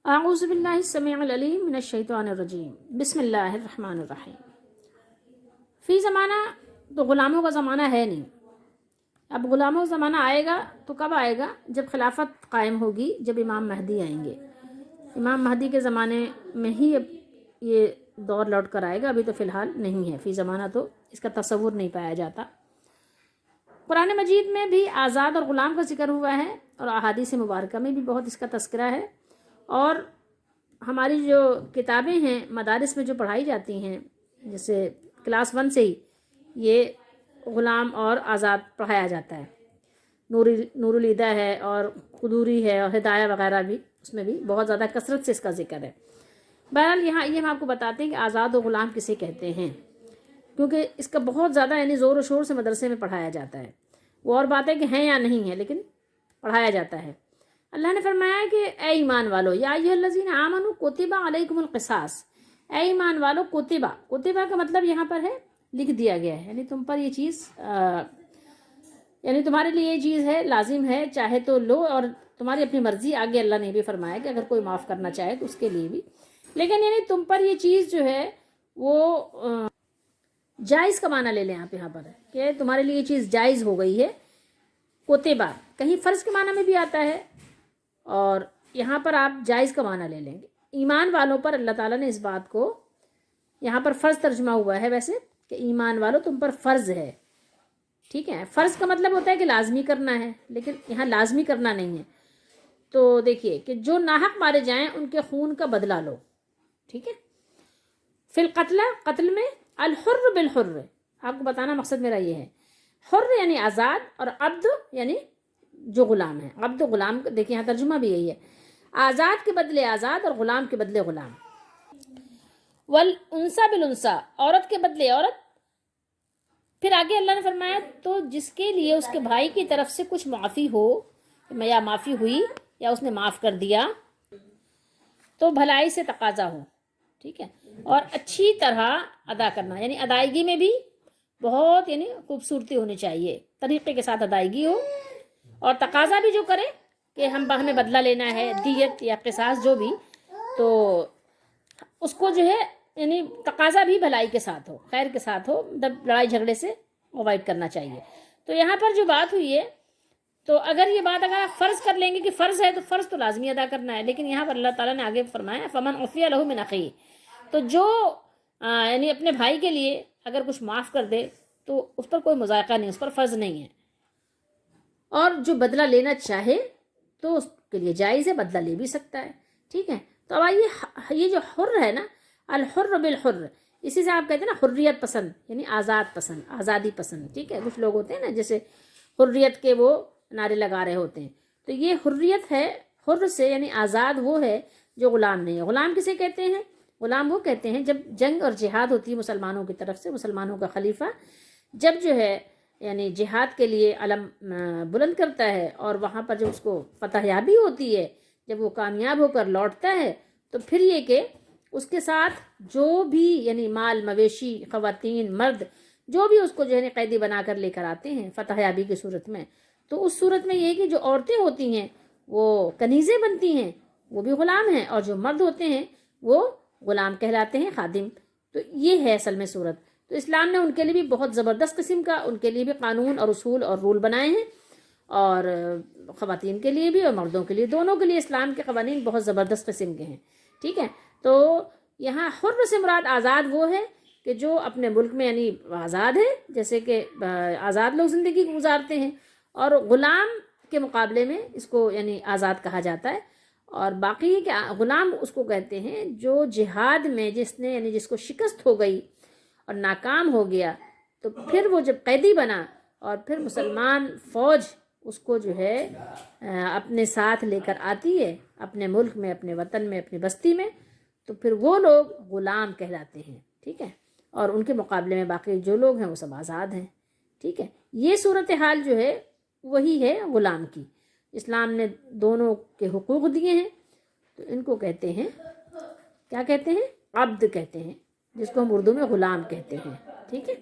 اعوذ باللہ السمیع العلیم من الشیطان الرجیم، بسم اللہ الرحمن الرحیم۔ فی زمانہ تو غلاموں کا زمانہ ہے نہیں، اب غلاموں کا زمانہ آئے گا تو کب آئے گا؟ جب خلافت قائم ہوگی، جب امام مہدی آئیں گے۔ امام مہدی کے زمانے میں ہی اب یہ دور لوٹ کر آئے گا، ابھی تو فی الحال نہیں ہے۔ فی زمانہ تو اس کا تصور نہیں پایا جاتا۔ قرآن مجید میں بھی آزاد اور غلام کا ذکر ہوا ہے، اور احادیث مبارکہ میں بھی بہت اس کا تذکرہ ہے، اور ہماری جو کتابیں ہیں مدارس میں جو پڑھائی جاتی ہیں، جیسے کلاس 1 سے ہی یہ غلام اور آزاد پڑھایا جاتا ہے۔ نور الہدیٰ ہے اور قدوری ہے اور ہدایہ وغیرہ بھی، اس میں بھی بہت زیادہ کثرت سے اس کا ذکر ہے۔ بہرحال یہاں یہ ہم آپ کو بتاتے ہیں کہ آزاد و غلام کسے کہتے ہیں، کیونکہ اس کا بہت زیادہ یعنی زور و شور سے مدرسے میں پڑھایا جاتا ہے۔ وہ اور بات ہے کہ ہیں یا نہیں ہے، لیکن پڑھایا جاتا ہے۔ اللہ نے فرمایا کہ اے ایمان والو، یا ایھا الذین آمنوا کتب علیکم القصاص، اے ایمان والو کتبہ، کتبہ کا مطلب یہاں پر ہے لکھ دیا گیا ہے، یعنی تم پر یہ چیز یعنی تمہارے لیے یہ چیز ہے، لازم ہے، چاہے تو لو، اور تمہاری اپنی مرضی۔ آگے اللہ نے بھی فرمایا کہ اگر کوئی معاف کرنا چاہے تو اس کے لیے بھی، لیکن یعنی تم پر یہ چیز جو ہے وہ جائز کا معنی لے لیں آپ یہاں پر، کہ تمہارے لیے یہ چیز جائز ہو گئی ہے۔ کتبہ کہیں فرض کے معنی میں بھی آتا ہے، اور یہاں پر آپ جائز کا معنی لے لیں گے۔ ایمان والوں پر اللہ تعالیٰ نے اس بات کو یہاں پر فرض ترجمہ ہوا ہے ویسے، کہ ایمان والوں تم پر فرض ہے، ٹھیک ہے۔ فرض کا مطلب ہوتا ہے کہ لازمی کرنا ہے، لیکن یہاں لازمی کرنا نہیں ہے۔ تو دیکھیے کہ جو ناحق مارے جائیں ان کے خون کا بدلہ لو، ٹھیک ہے۔ فی القتل، قتل میں الحر بالحر، آپ کو بتانا مقصد میرا یہ ہے، حر یعنی آزاد، اور عبد یعنی جو غلام ہے۔ عبد غلام، دیکھیں یہاں ترجمہ بھی یہی ہے، آزاد کے بدلے آزاد اور غلام کے بدلے غلام۔ والانثى بالانثى، عورت کے بدلے عورت۔ پھر آگے اللہ نے فرمایا تو جس کے لیے اس کے بھائی کی طرف سے کچھ معافی ہو، یا معافی ہوئی، یا اس نے معاف کر دیا، تو بھلائی سے تقاضا ہو، ٹھیک ہے، اور اچھی طرح ادا کرنا، یعنی ادائیگی میں بھی بہت یعنی خوبصورتی ہونی چاہیے، طریقے کے ساتھ ادائیگی ہو، اور تقاضا بھی جو کرے کہ ہمیں بدلہ لینا ہے، دیت یا قصاص جو بھی، تو اس کو جو ہے یعنی تقاضا بھی بھلائی کے ساتھ ہو، خیر کے ساتھ ہو، لڑائی جھگڑے سے اوائڈ کرنا چاہیے۔ تو یہاں پر جو بات ہوئی ہے، تو اگر یہ بات اگر آپ فرض کر لیں گے کہ فرض ہے، تو فرض تو لازمی ادا کرنا ہے، لیکن یہاں پر اللہ تعالیٰ نے آگے فرمایا فمن عفی لہ من اخیہ، تو جو یعنی اپنے بھائی کے لیے اگر کچھ معاف کر دے تو اس پر کوئی مذائقہ نہیں، اس پر فرض نہیں ہے، اور جو بدلہ لینا چاہے تو اس کے لیے جائز ہے، بدلہ لے بھی سکتا ہے، ٹھیک ہے۔ تو اب آئیے، یہ جو حر ہے نا، الحر بالحر، اسی سے آپ کہتے ہیں نا حریت پسند، یعنی آزاد پسند، آزادی پسند، ٹھیک ہے۔ کچھ لوگ ہوتے ہیں نا جیسے حریت کے وہ نعرے لگا رہے ہوتے ہیں، تو یہ حریت ہے، حر سے یعنی آزاد وہ ہے جو غلام نہیں ہے۔ غلام کسے کہتے ہیں؟ غلام وہ کہتے ہیں جب جنگ اور جہاد ہوتی ہے مسلمانوں کی طرف سے، مسلمانوں کا خلیفہ جب جو ہے یعنی جہاد کے لیے علم بلند کرتا ہے، اور وہاں پر جب اس کو فتح یابی ہوتی ہے، جب وہ کامیاب ہو کر لوٹتا ہے، تو پھر یہ کہ اس کے ساتھ جو بھی یعنی مال مویشی، خواتین، مرد، جو بھی اس کو جو ہے قیدی بنا کر لے کر آتے ہیں فتح یابی کی صورت میں، تو اس صورت میں یہ کہ جو عورتیں ہوتی ہیں وہ کنیزیں بنتی ہیں، وہ بھی غلام ہیں، اور جو مرد ہوتے ہیں وہ غلام کہلاتے ہیں، خادم۔ تو یہ ہے اصل میں صورت۔ تو اسلام نے ان کے لیے بھی بہت زبردست قسم کا ان کے لیے بھی قانون اور اصول اور رول بنائے ہیں، اور خواتین کے لیے بھی اور مردوں کے لیے، دونوں کے لیے اسلام کے قوانین بہت زبردست قسم کے ہیں، ٹھیک ہے۔ تو یہاں حر سے مراد آزاد وہ ہے کہ جو اپنے ملک میں یعنی آزاد ہے، جیسے کہ آزاد لوگ زندگی گزارتے ہیں، اور غلام کے مقابلے میں اس کو یعنی آزاد کہا جاتا ہے۔ اور باقی ہے کہ غلام اس کو کہتے ہیں جو جہاد میں جس نے یعنی جس کو شکست ہو گئی اور ناکام ہو گیا، تو پھر وہ جب قیدی بنا، اور پھر مسلمان فوج اس کو جو ہے اپنے ساتھ لے کر آتی ہے اپنے ملک میں، اپنے وطن میں، اپنی بستی میں، تو پھر وہ لوگ غلام کہلاتے ہیں، ٹھیک ہے۔ اور ان کے مقابلے میں باقی جو لوگ ہیں وہ سب آزاد ہیں، ٹھیک ہے۔ یہ صورتحال جو ہے وہی ہے غلام کی۔ اسلام نے دونوں کے حقوق دیے ہیں، تو ان کو کہتے ہیں، کیا کہتے ہیں؟ عبد کہتے ہیں، جس کو ہم اردو میں غلام کہتے ہیں، ٹھیک ہے۔